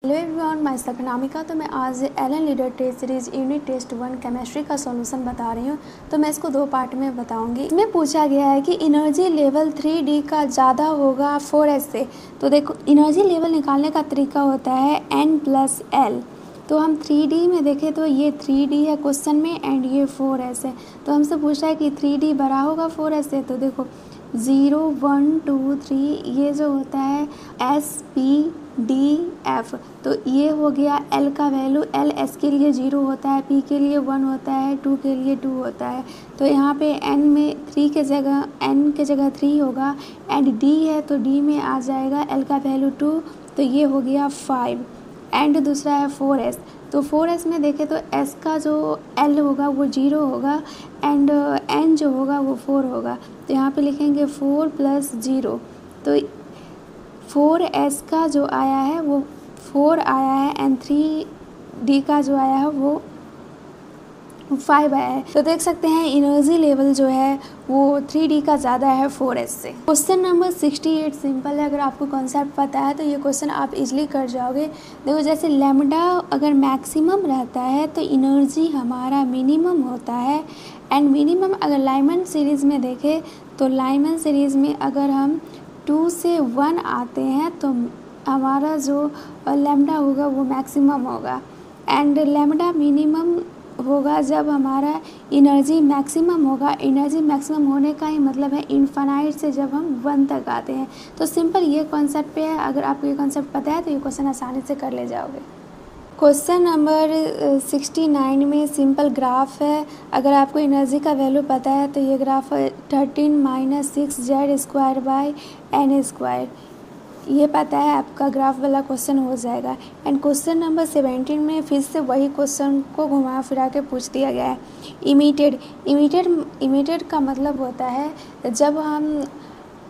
Hello everyone, मैं सकनामिका। तो मैं आज Allen leader test series unit test 1 chemistry का सॉल्यूशन बता रही हूँ। तो मैं इसको दो पार्ट में बताऊंगी। इसमें पूछा गया है कि एनर्जी लेवल 3D का ज़्यादा होगा 4s से। तो देखो, एनर्जी लेवल निकालने का तरीका होता है n+l। तो हम 3D में देखें तो ये 3D है क्वेश्चन में एंड ये 4s है। तो हमसे पूछा है कि 3D बड़ा होगा 4s से। तो देखो 0 1 2 3 ये जो होता है SPDF। तो ये हो गया L का वैल्यू। L S के लिए 0 होता है, P के लिए 1 होता है, 2 के लिए 2 होता है। तो यहाँ पे N में 3 के जगह N के जगह 3 होगा एंड D है तो D में आ जाएगा L का वैल्यू 2। तो ये हो गया 5 एंड दूसरा है 4s। तो 4s में देखें तो s का जो l होगा वो 0 होगा एंड n जो होगा वो 4 होगा। तो यहाँ पे लिखेंगे 4 + 0। तो 4s का जो आया है वो 4 आया है एंड 3d का जो आया है वो 5 आया है। तो देख सकते हैं एनर्जी लेवल जो है वो 3D का ज़्यादा है 4s से। क्वेश्चन नंबर 68 सिंपल है। अगर आपको कॉन्सेप्ट पता है तो ये क्वेश्चन आप इजीली कर जाओगे। देखो, जैसे लैम्डा अगर मैक्सिमम रहता है तो एनर्जी हमारा मिनिमम होता है एंड मिनिमम अगर लाइमन सीरीज़ में देखें तो लाइमन सीरीज़ में अगर हम 2 से 1 आते हैं तो हमारा जो लैम्डा होगा वो मैक्सिमम होगा एंड लैम्डा मिनिमम होगा जब हमारा एनर्जी मैक्सिमम होगा। एनर्जी मैक्सिमम होने का ही मतलब है इनफाइनाइट से जब हम 1 तक आते हैं। तो सिंपल ये कॉन्सेप्ट पे है। अगर आपको ये कॉन्सेप्ट पता है तो ये क्वेश्चन आसानी से कर ले जाओगे। क्वेश्चन नंबर 69 में सिंपल ग्राफ है। अगर आपको एनर्जी का वैल्यू पता है तो ये ग्राफ 13 - 6z²/n²। ये पता है आपका ग्राफ वाला क्वेश्चन हो जाएगा। एंड क्वेश्चन नंबर 17 में फिर से वही क्वेश्चन को घुमा फिरा के पूछ दिया गया है। इमिटेड का मतलब होता है जब हम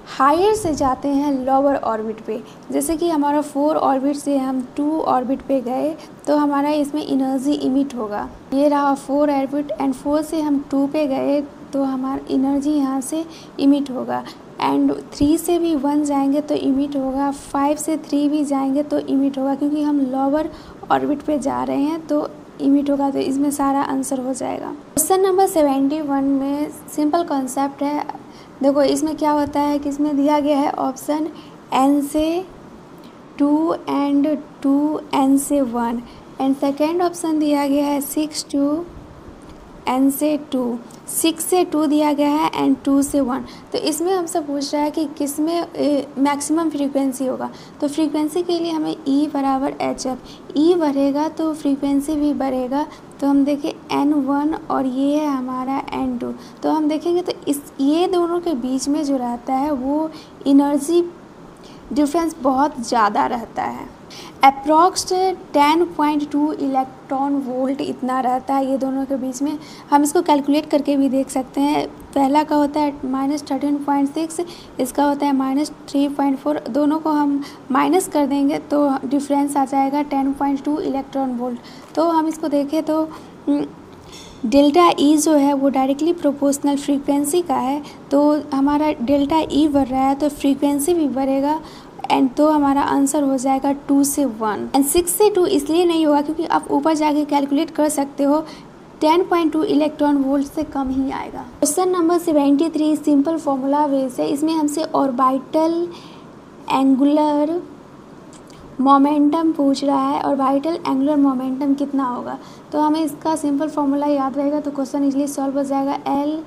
हायर से जाते हैं लोअर ऑर्बिट पे। जैसे कि हमारा 4 ऑर्बिट से हम 2 ऑर्बिट पे गए तो हमारा इसमें एनर्जी इमिट होगा। ये रहा 4 ऑर्बिट एंड 4 से हम 2 पे गए तो हमारा एनर्जी यहाँ से इमिट होगा एंड 3 से भी 1 जाएंगे तो इमिट होगा, 5 से 3 भी जाएंगे तो इमिट होगा क्योंकि हम लोअर ऑर्बिट पे जा रहे हैं तो इमिट होगा। तो इसमें सारा आंसर हो जाएगा। क्वेश्चन नंबर 71 में सिंपल कॉन्सेप्ट है। देखो, इसमें क्या होता है कि इसमें दिया गया है ऑप्शन n से 2 एंड 2 n से 1 एंड सेकेंड ऑप्शन दिया गया है 6 to n से 2, 6 से 2 दिया गया है एंड 2 से 1। तो इसमें हमसे पूछ रहा है कि किस में मैक्सिमम फ्रीक्वेंसी होगा। तो फ्रीक्वेंसी के लिए हमें E = hf। E बढ़ेगा तो फ्रीक्वेंसी भी बढ़ेगा। तो हम देखें n1 और ये है हमारा n2। तो हम देखेंगे तो ये दोनों के बीच में जो रहता है वो एनर्जी डिफरेंस बहुत ज़्यादा रहता है। अप्रॉक्स 10.2 इलेक्ट्रॉन वोल्ट इतना रहता है ये दोनों के बीच में। हम इसको कैलकुलेट करके भी देख सकते हैं। पहला का होता है -13.6, इसका होता है -3.4। दोनों को हम माइनस कर देंगे तो डिफरेंस आ जाएगा 10.2 इलेक्ट्रॉन वोल्ट। तो हम इसको देखें तो डेल्टा E जो है वो डायरेक्टली प्रोपोर्शनल फ्रीक्वेंसी का है। तो हमारा डेल्टा E बढ़ रहा है तो फ्रीक्वेंसी भी बढ़ेगा एंड तो हमारा आंसर हो जाएगा 2 से 1 एंड 6 से 2 इसलिए नहीं होगा क्योंकि आप ऊपर जाके कैलकुलेट कर सकते हो 10.2 इलेक्ट्रॉन वोल्ट से कम ही आएगा। Question number 73 simple formula base है। इसमें हमसे ऑर्बिटल एंगुलर मोमेंटम पूछ रहा है। ऑर्बिटल एंगुलर मोमेंटम कितना होगा। तो हमें इसका सिंपल फॉर्मूला याद रहेगा तो क्वेश्चन इजली सॉल्व हो जाएगा। l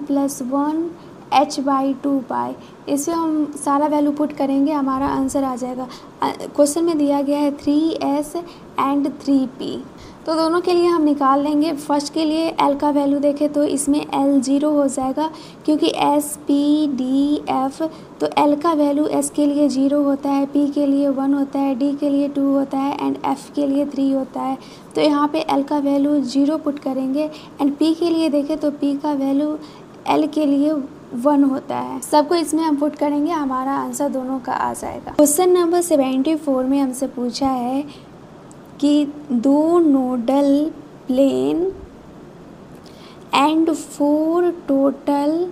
+ 1 h/2π। इसमें हम सारा वैल्यू पुट करेंगे, हमारा आंसर आ जाएगा। क्वेश्चन में दिया गया है 3s एंड 3p। तो दोनों के लिए हम निकाल लेंगे। फर्स्ट के लिए l का वैल्यू देखें तो इसमें l 0 हो जाएगा क्योंकि SPDF। तो l का वैल्यू s के लिए 0 होता है, p के लिए 1 होता है, d के लिए 2 होता है एंड f के लिए 3 होता है। तो यहाँ पे l का वैल्यू 0 पुट करेंगे एंड p के लिए देखें तो p का वैल्यू l के लिए 1 होता है। सबको इसमें हम पुट करेंगे, हमारा आंसर दोनों का आ जाएगा। क्वेश्चन नंबर 74 में हमसे पूछा है कि 2 nodal plane and 4 total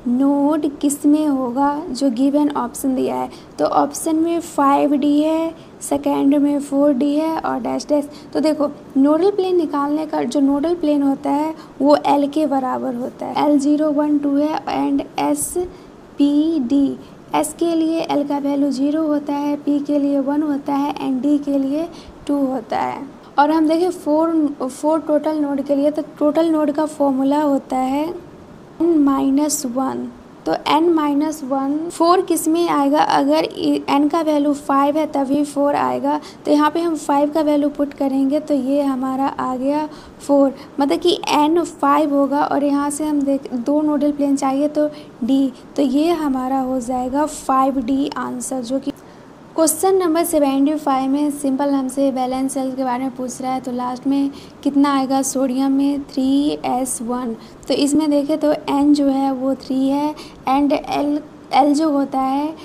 node किस में होगा जो गिवन ऑप्शन दिया है। तो ऑप्शन में 5D है, सेकेंड में 4D है और डैश डैश। तो देखो नोडल प्लेन निकालने का जो नोडल प्लेन होता है वो L के बराबर होता है। L0 1 2 है एंड SPD। S के लिए L का वैल्यू 0 होता है, P के लिए 1 होता है एंड D के लिए 2 होता है। और हम देखें फोर टोटल नोड के लिए, तो टोटल नोड का फॉर्मूला होता है n-1। तो n-1 4 किस में आएगा, अगर n का वैल्यू 5 है तभी 4 आएगा। तो यहाँ पे हम 5 का वैल्यू पुट करेंगे तो ये हमारा आ गया 4, मतलब कि n 5 होगा। और यहाँ से हम देख 2 नोडल प्लेन चाहिए तो D, तो ये हमारा हो जाएगा 5D आंसर। जो कि क्वेश्चन नंबर 75 में सिंपल हमसे बैलेंस सेल्स के बारे में पूछ रहा है। तो लास्ट में कितना आएगा, सोडियम में 3s1। तो इसमें देखें तो n जो है वो 3 है एंड L जो होता है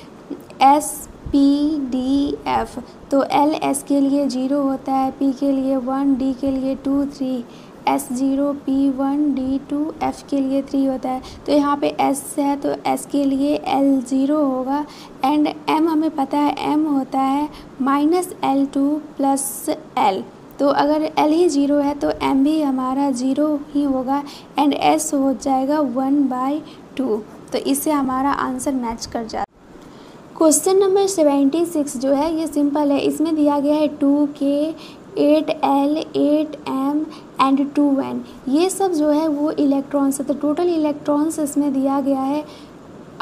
SPDF। तो L S के लिए 0 होता है, P के लिए 1, D के लिए 2 3, S0 P1 D2 F के लिए 3 होता है। तो यहाँ पे S है तो S के लिए L0 होगा एंड M हमें पता है M होता है -L2 + L। तो अगर L ही 0 है तो M भी हमारा 0 ही होगा एंड S हो जाएगा 1/2। तो इससे हमारा आंसर मैच कर जाता है। क्वेश्चन नंबर 76 जो है ये सिंपल है। इसमें दिया गया है 2K 8L 8M and 2N। ये सब जो है वो इलेक्ट्रॉन्स है। तो टोटल इलेक्ट्रॉन्स इसमें दिया गया है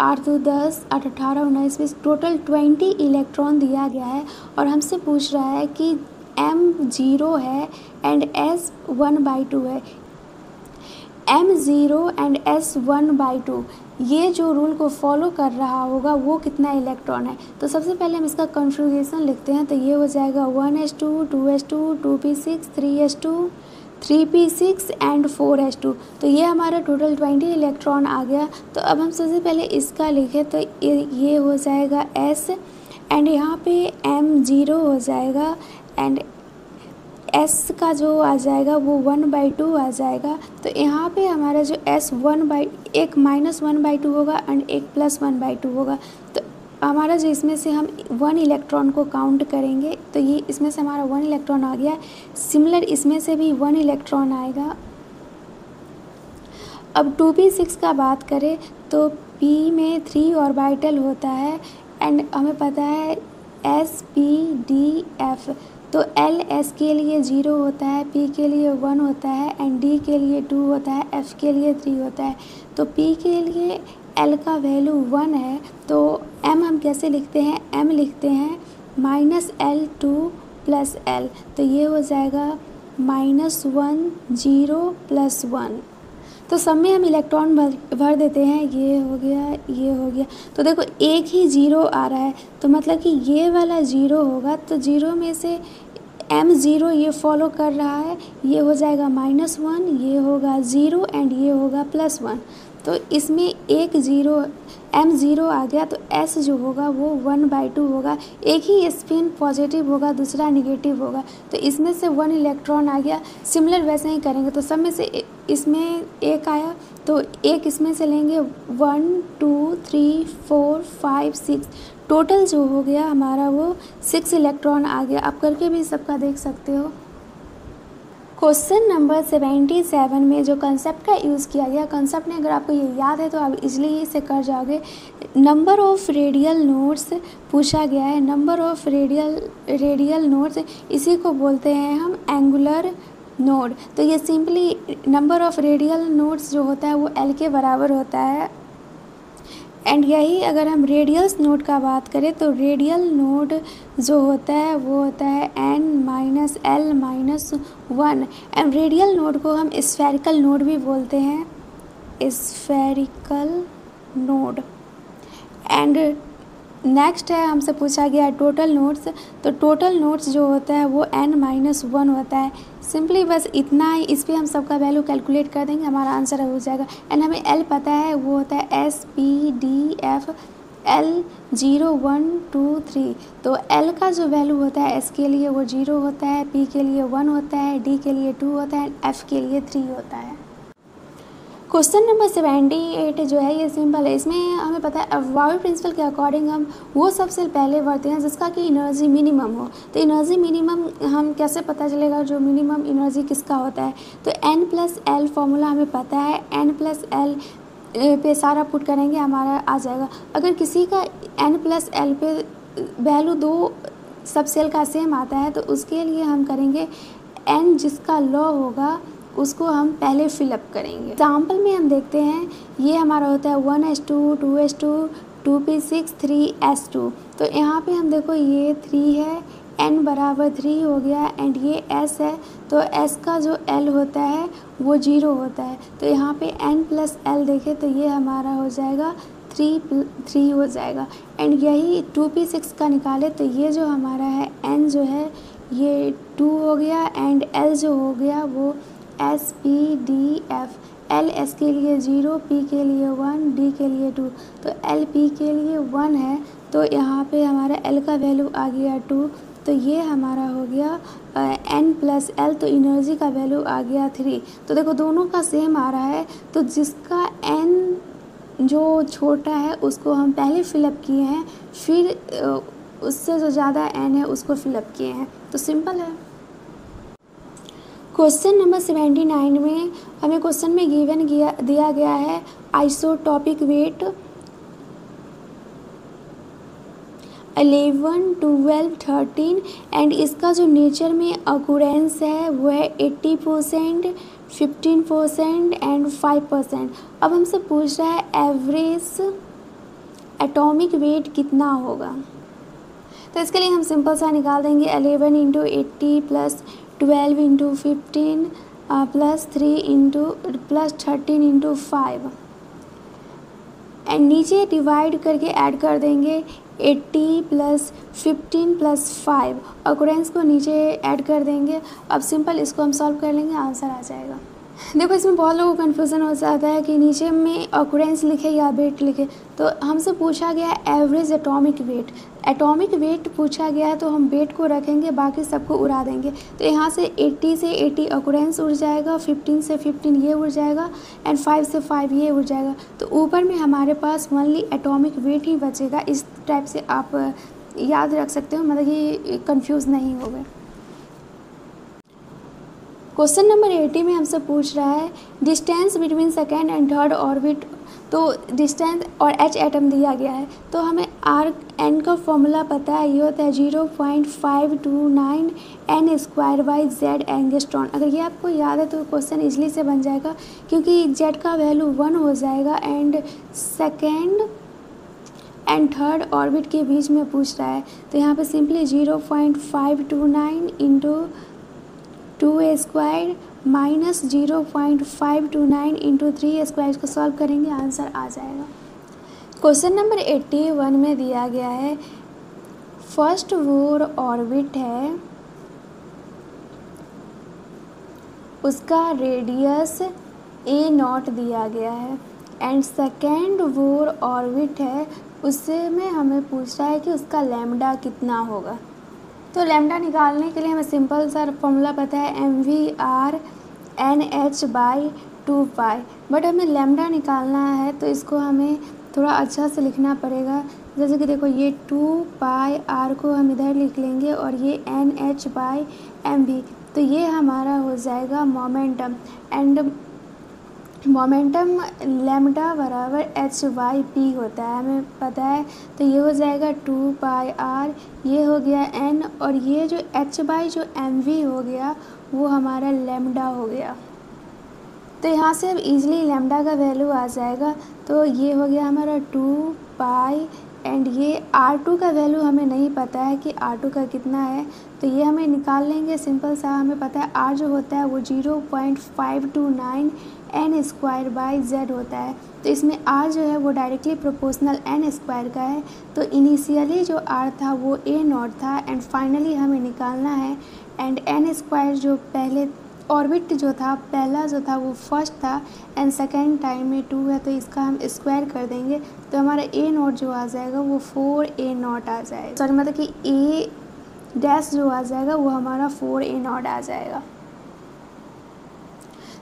8 2 10 8 18 19 20, टोटल 20 इलेक्ट्रॉन दिया गया है। और हमसे पूछ रहा है कि M 0 है एंड S 1/2 है। M 0 एंड S 1/2 ये जो रूल को फॉलो कर रहा होगा वो कितना इलेक्ट्रॉन है। तो सबसे पहले हम इसका कॉन्फ़िगरेशन लिखते हैं। तो ये हो जाएगा 1s2 2s2 2p6 3s2 3p6 and 4s2। तो ये हमारा टोटल 20 इलेक्ट्रॉन आ गया। तो अब हम सबसे पहले इसका लिखें तो ये हो जाएगा S एंड यहाँ पे M 0 हो जाएगा एंड S का जो आ जाएगा वो 1/2 आ जाएगा। तो यहाँ पे हमारा जो S एक -1/2 होगा एंड एक +1/2 होगा। तो हमारा जो इसमें से हम 1 इलेक्ट्रॉन को काउंट करेंगे तो ये इसमें से हमारा 1 इलेक्ट्रॉन आ गया। सिमिलर इसमें से भी 1 इलेक्ट्रॉन आएगा। अब 2p6 का बात करें तो P में 3 ऑर्बिटल होता है एंड हमें पता है SPDF। तो L S के लिए 0 होता है, P के लिए 1 होता है एंड D के लिए 2 होता है, F के लिए 3 होता है। तो P के लिए L का वैल्यू 1 है। तो M हम कैसे लिखते हैं, M लिखते हैं -L2 + L। तो ये हो जाएगा -1 0 + 1। तो सब में हम इलेक्ट्रॉन भर देते हैं। ये हो गया, ये हो गया। तो देखो एक ही 0 आ रहा है तो मतलब कि ये वाला 0 होगा। तो 0 में से M 0 ये फॉलो कर रहा है, ये हो जाएगा -1, ये होगा 0 एंड ये होगा +1। तो इसमें एक 0 M 0 आ गया तो S जो होगा वो 1/2 होगा। एक ही स्पिन पॉजिटिव होगा, दूसरा नेगेटिव होगा। तो इसमें से 1 इलेक्ट्रॉन आ गया। सिमिलर वैसे ही करेंगे तो सब में से इसमें एक आया तो एक इसमें से लेंगे 1 2 3 4 5 6, टोटल जो हो गया हमारा वो 6 इलेक्ट्रॉन आ गया। आप करके भी सबका देख सकते हो। क्वेश्चन नंबर 77 में जो कंसेप्ट का यूज़ किया गया, कंसेप्ट ने अगर आपको ये याद है तो आप इजीली इसे कर जाओगे। नंबर ऑफ़ रेडियल नोड्स पूछा गया है। नंबर ऑफ़ रेडियल नोड्स इसी को बोलते हैं हम एंगुलर नोड। तो ये simply number of radial nodes जो होता है वो L के बराबर होता है। एंड यही अगर हम रेडियस नोड का बात करें तो रेडियल नोड जो होता है वो होता है n-L-1। एंड रेडियल नोड को हम स्फेरिकल नोड भी बोलते हैं, स्फेरिकल नोड। एंड नेक्स्ट है हमसे पूछा गया टोटल नोड्स। तो टोटल नोड्स जो होता है वो n-1 होता है। सिंपली बस इतना ही, इस पर हम सबका वैल्यू कैलकुलेट कर देंगे, हमारा आंसर हो जाएगा। एंड हमें L पता है वो होता है SPDF L 0 1 2 3। तो L का जो वैल्यू होता है S के लिए वो 0 होता है, P के लिए 1 होता है, D के लिए 2 होता है, F के लिए 3 होता है। क्वेश्चन नंबर 78 जो है ये सिंपल है। इसमें हमें पता है अवॉइड प्रिंसिपल के अकॉर्डिंग हम वो सबसे पहले बढ़ते हैं जिसका कि एनर्जी मिनिमम हो। तो एनर्जी मिनिमम हम कैसे पता चलेगा जो मिनिमम एनर्जी किसका होता है? तो n+l फॉर्मूला हमें पता है, n+l पे सारा पुट करेंगे हमारा आ जाएगा। अगर किसी का n+l पे वैल्यू 2 सब सेल का सेम आता है तो उसके लिए हम करेंगे n जिसका लॉ होगा उसको हम पहले फिलअप करेंगे। एग्जाम्पल में हम देखते हैं ये हमारा होता है 1s2 2s2 2p6 3s2। तो यहाँ पे हम देखो ये 3 है, n बराबर 3 हो गया एंड ये s है तो s का जो l होता है वो 0 होता है। तो यहाँ पे n+l देखें तो ये हमारा हो जाएगा 3 हो जाएगा। एंड यही 2p6 का निकाले तो ये जो हमारा है n जो है ये 2 हो गया एंड l जो हो गया वो S-P-D-F। L S के लिए 0, P के लिए 1, D के लिए 2। तो L P के लिए 1 है तो यहाँ पे हमारा L का वैल्यू आ गया 2। तो ये हमारा हो गया n+l तो एनर्जी का वैल्यू आ गया 3। तो देखो दोनों का सेम आ रहा है तो जिसका n जो छोटा है उसको हम पहले फिलअप किए हैं, फिर उससे जो ज़्यादा n है उसको फिलअप किए हैं। तो सिंपल है। क्वेश्चन नंबर 79 में हमें क्वेश्चन में गिवन दिया गया है आइसोटॉपिक वेट 11, 12, 13 एंड इसका जो नेचर में अकुरेंस है वो है 80%, 15% एंड 5%। अब हमसे पूछ रहा है एवरेज एटॉमिक वेट कितना होगा। तो इसके लिए हम सिंपल सा निकाल देंगे 11 × 80 प्लस 12 × 15 प्लस 13 × 5 एंड नीचे डिवाइड करके ऐड कर देंगे 80 प्लस 15 प्लस 5। ऑकरेंस को नीचे ऐड कर देंगे। अब सिंपल इसको हम सॉल्व कर लेंगे, आंसर आ जाएगा। देखो इसमें बहुत लोगों को कन्फ्यूज़न हो जाता है कि नीचे में ऑकरेंस लिखे या वेट लिखे। तो हमसे पूछा गया average atomic weight, atomic weight पूछा गया है तो हम वेट को रखेंगे, बाकी सबको उड़ा देंगे। तो यहाँ से 80 से 80 ऑकरेंस उड़ जाएगा, 15 से 15 ये उड़ जाएगा एंड 5 से 5 ये उड़ जाएगा। तो ऊपर में हमारे पास ओनली एटॉमिक वेट ही बचेगा। इस टाइप से आप याद रख सकते हो, मतलब कि कंफ्यूज नहीं हो गए। क्वेश्चन नंबर 80 में हमसे पूछ रहा है distance between second and third orbit. तो डिस्टेंस और h एटम दिया गया है तो हमें आर एन का फॉर्मूला पता है, ये होता है 0.529 n² z एंगस्ट्रॉन। अगर ये आपको याद है तो क्वेश्चन इजली से बन जाएगा क्योंकि z का वैल्यू 1 हो जाएगा and second and third orbit के बीच में पूछ रहा है। तो यहाँ पे simply 0.529 into 2a² minus 0.529 into 3a² इसको सॉल्व करेंगे, आंसर आ जाएगा। क्वेश्चन नंबर 81 में दिया गया है फर्स्ट वोर ऑर्बिट है, उसका रेडियस a0 दिया गया है एंड सेकेंड वोर ऑर्बिट है, उससे में हमें पूछ रहा है कि उसका लैम्डा कितना होगा। तो लैम्डा निकालने के लिए हमें सिंपल सा फॉर्मूला पता है mv/nh/2π, बट हमें लैम्डा निकालना है तो इसको हमें थोड़ा अच्छा से लिखना पड़ेगा। जैसे कि देखो ये 2πr को हम इधर लिख लेंगे और ये nh/mv, तो ये हमारा हो जाएगा मोमेंटम एंड मोमेंटम लैम्डा बराबर h/p होता है, हमें पता है। तो ये हो जाएगा 2πr, ये हो गया n और ये जो h/mv हो गया वो हमारा लैम्डा हो गया। तो यहाँ से अब इजीली लैम्डा का वैल्यू आ जाएगा। तो ये हो गया हमारा 2π एंड ये r2 का वैल्यू हमें नहीं पता है कि r2 का कितना है, तो ये हमें निकाल लेंगे सिंपल सा। हमें पता है r जो होता है वो 0.529 n² होता है। तो इसमें r जो है वो डायरेक्टली प्रोपोर्शनल n² का है। तो इनिशियली जो r था वो a0 था एंड फाइनली हमें निकालना है एंड n² जो पहले ऑर्बिट जो था पहला जो था वो फर्स्ट था एंड सेकेंड टाइम में 2 है तो इसका हम स्क्वायर कर देंगे तो हमारा a0 जो आ जाएगा वो 4a0 आ जाएगा। सॉरी मतलब कि a डैश जो आ जाएगा वो हमारा 4a0 आ जाएगा।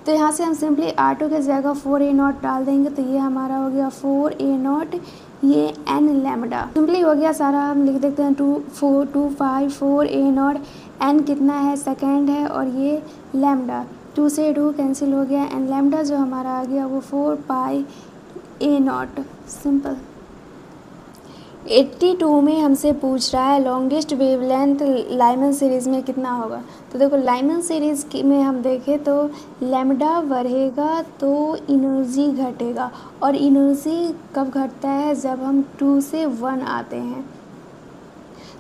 तो यहाँ से हम सिंपली R2 की जगह 4a0 डाल देंगे, तो ये हमारा हो गया 4a0, ये n लैम्डा सिंपली हो गया सारा। हम लिख देते हैं 2 4 2 5 4a0, n कितना है, सेकेंड है, और ये लैम्डा 2 से 2 कैंसिल हो गया, एंड लैम्डा जो हमारा आ गया वो 4 पाई a0 सिंपल। 82 में हमसे पूछ रहा है लॉन्गेस्ट वेवलेंथ लाइमन सीरीज़ में कितना होगा। तो देखो लाइमन सीरीज़ में हम देखें तो लैम्डा बढ़ेगा तो एनर्जी घटेगा, और एनर्जी कब घटता है, जब हम 2 से 1 आते हैं।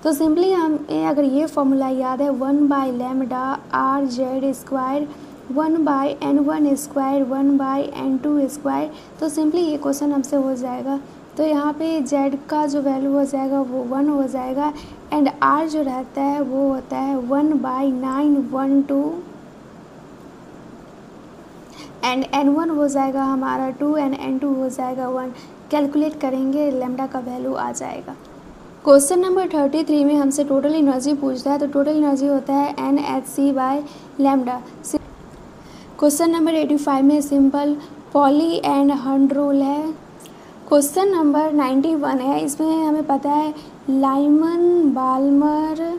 तो सिंपली हमें अगर ये फॉर्मूला याद है, 1 by lambda are Z square 1 by n1 square 1 by n2 square. तो सिंपली ये क्वेश्चन हमसे हो जाएगा। तो यहाँ पे z का जो वैल्यू हो जाएगा वो 1 हो जाएगा, एंड r जो रहता है वो होता है 1 बाई 912, एंड n1 हो जाएगा हमारा 2, एंड n2 हो जाएगा 1। कैलकुलेट करेंगे, लैम्डा का वैल्यू आ जाएगा। क्वेश्चन नंबर 33 में हमसे टोटल एनर्जी पूछता है। तो टोटल एनर्जी होता है NHc by lambda. Question number 85 में simple Pauli and Hund rule है। क्वेश्चन नंबर 91 है, इसमें हमें पता है Lyman Balmer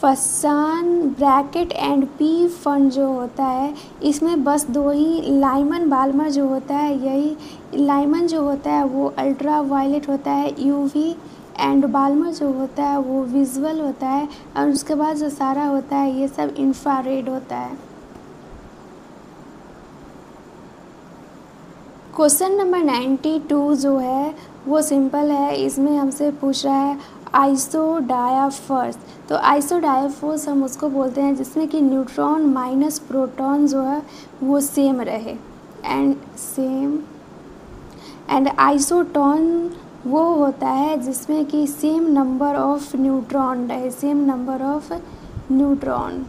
Paschen Brackett and Pfund जो होता है, इसमें बस दो ही लाइमन बाल्मर जो होता है, यही लाइमन जो होता है वो अल्ट्रा वायलेट होता है UV, एंड बाल्मर जो होता है वो विजुअल होता है, और उसके बाद जो सारा होता है ये सब इंफ्रारेड होता है। क्वेश्चन नंबर 92 जो है वो सिंपल है, इसमें हमसे पूछ रहा है आइसोडायाफोर्स। तो आइसोडायाफोर्स हम उसको बोलते हैं जिसमें कि न्यूट्रॉन माइनस प्रोटॉन जो है वो सेम रहे, एंड आइसोटोन वो होता है जिसमें कि सेम नंबर ऑफ न्यूट्रॉन रहे, same number of neutron.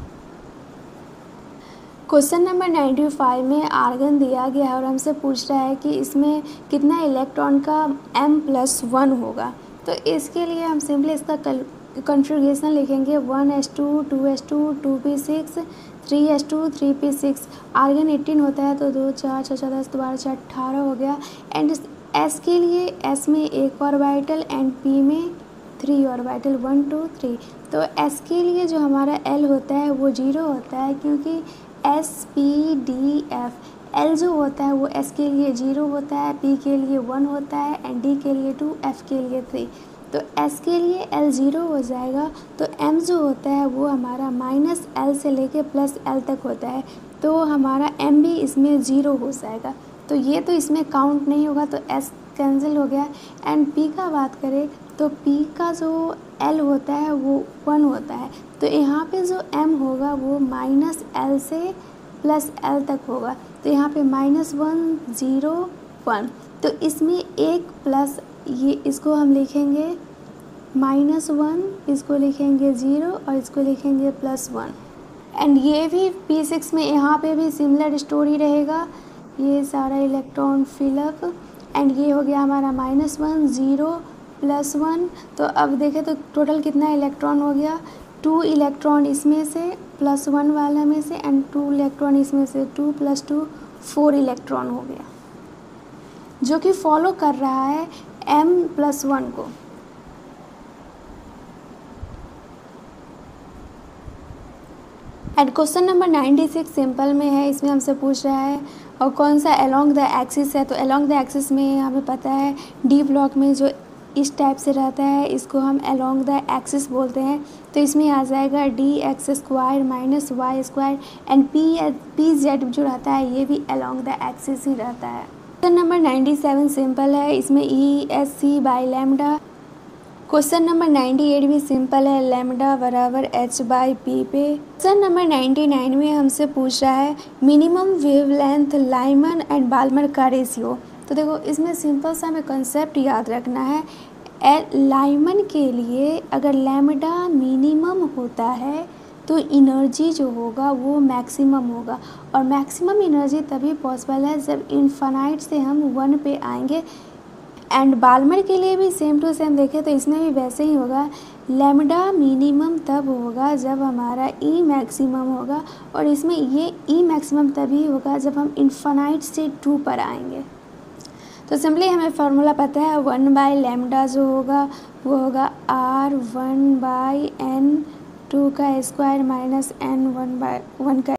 Question number 95 में आर्गन दिया गया है और हमसे पूछ रहा है कि इसमें कितना इलेक्ट्रॉन का m+1 होगा। तो इसके लिए हम सिंपली इसका कॉन्फ़िगरेशन लिखेंगे 1s2 2s2 2p6 3s2 3p6। Argon 18 होता है तो 2 4 6 10 12 4 18 हो गया, एंड s के लिए s में एक ऑर्बिटल एंड p में 3 ऑर्बिटल 1 2 3। तो s के लिए जो हमारा l होता है वो 0 होता है, क्योंकि SPDF L जो होता है वो S के लिए 0 होता है, P के लिए 1 होता है, एंड D के लिए 2, F के लिए 3। तो S के लिए L 0 हो जाएगा, तो M जो होता है वो हमारा -L से लेके +L तक होता है, तो हमारा M भी इसमें 0 हो जाएगा। तो ये तो इसमें काउंट नहीं होगा, तो S कैंसिल हो गया। एंड P का बात करें तो P का जो L होता है वो 1 होता है, तो यहाँ पे जो M होगा वो -L से +L तक होगा, तो यहाँ पे -1 0 1। तो इसमें एक प्लस, ये इसको हम लिखेंगे -1, इसको लिखेंगे 0 और इसको लिखेंगे +1। एंड ये भी P6 में यहाँ पे भी सिमिलर स्टोरी रहेगा, ये सारा इलेक्ट्रॉन फिलअप, एंड ये हो गया हमारा -1 0 +1। तो अब देखें तो टोटल कितना इलेक्ट्रॉन हो गया, 2 इलेक्ट्रॉन इसमें से +1 वाला में से, एंड 2 इलेक्ट्रॉन इसमें से, 2 + 2 4 इलेक्ट्रॉन हो गया, जो कि फॉलो कर रहा है m+1 को। एंड क्वेश्चन नंबर 96 सिंपल में है, इसमें हमसे पूछ रहा है और कौन सा अलोंग द एक्सिस है। तो अलोंग द एक्सिस में हमें पता है डी ब्लॉक में जो इस टाइप से रहता है इसको हम अलोंग द एक्सिस बोलते हैं। तो इसमें आ जाएगा dx² - y², एंड pz जो रहता है ये भी अलोंग द एक्सिस ही रहता है। क्वेश्चन नंबर 97 सिंपल है, इसमें ESc by lambda. Question number 98 भी सिंपल है, लैम्डा बराबर h/p पे। क्वेश्चन नंबर 99 में हमसे पूछ रहा है minimum wavelength Lyman and Balmer का रेशियो। तो देखो इसमें सिंपल सा हमें कंसेप्ट याद रखना है, लाइमन के लिए अगर लैम्डा मिनिमम होता है तो एनर्जी जो होगा वो मैक्सिमम होगा, और मैक्सिमम एनर्जी तभी पॉसिबल है जब इनफाइनाइट से हम 1 पे आएंगे। एंड बाल्मर के लिए भी सेम टू सेम देखें तो इसमें भी वैसे ही होगा, लैम्डा मिनिमम तब होगा जब हमारा ई मैक्सिमम होगा, और इसमें ये ई मैक्सिमम तभी होगा जब हम इन्फानाइट से 2 पर आएंगे। तो सिंपली हमें फार्मूला पता है, 1/λ जो होगा वो होगा R1/n 2 का स्क्वायर माइनस n 1/1 का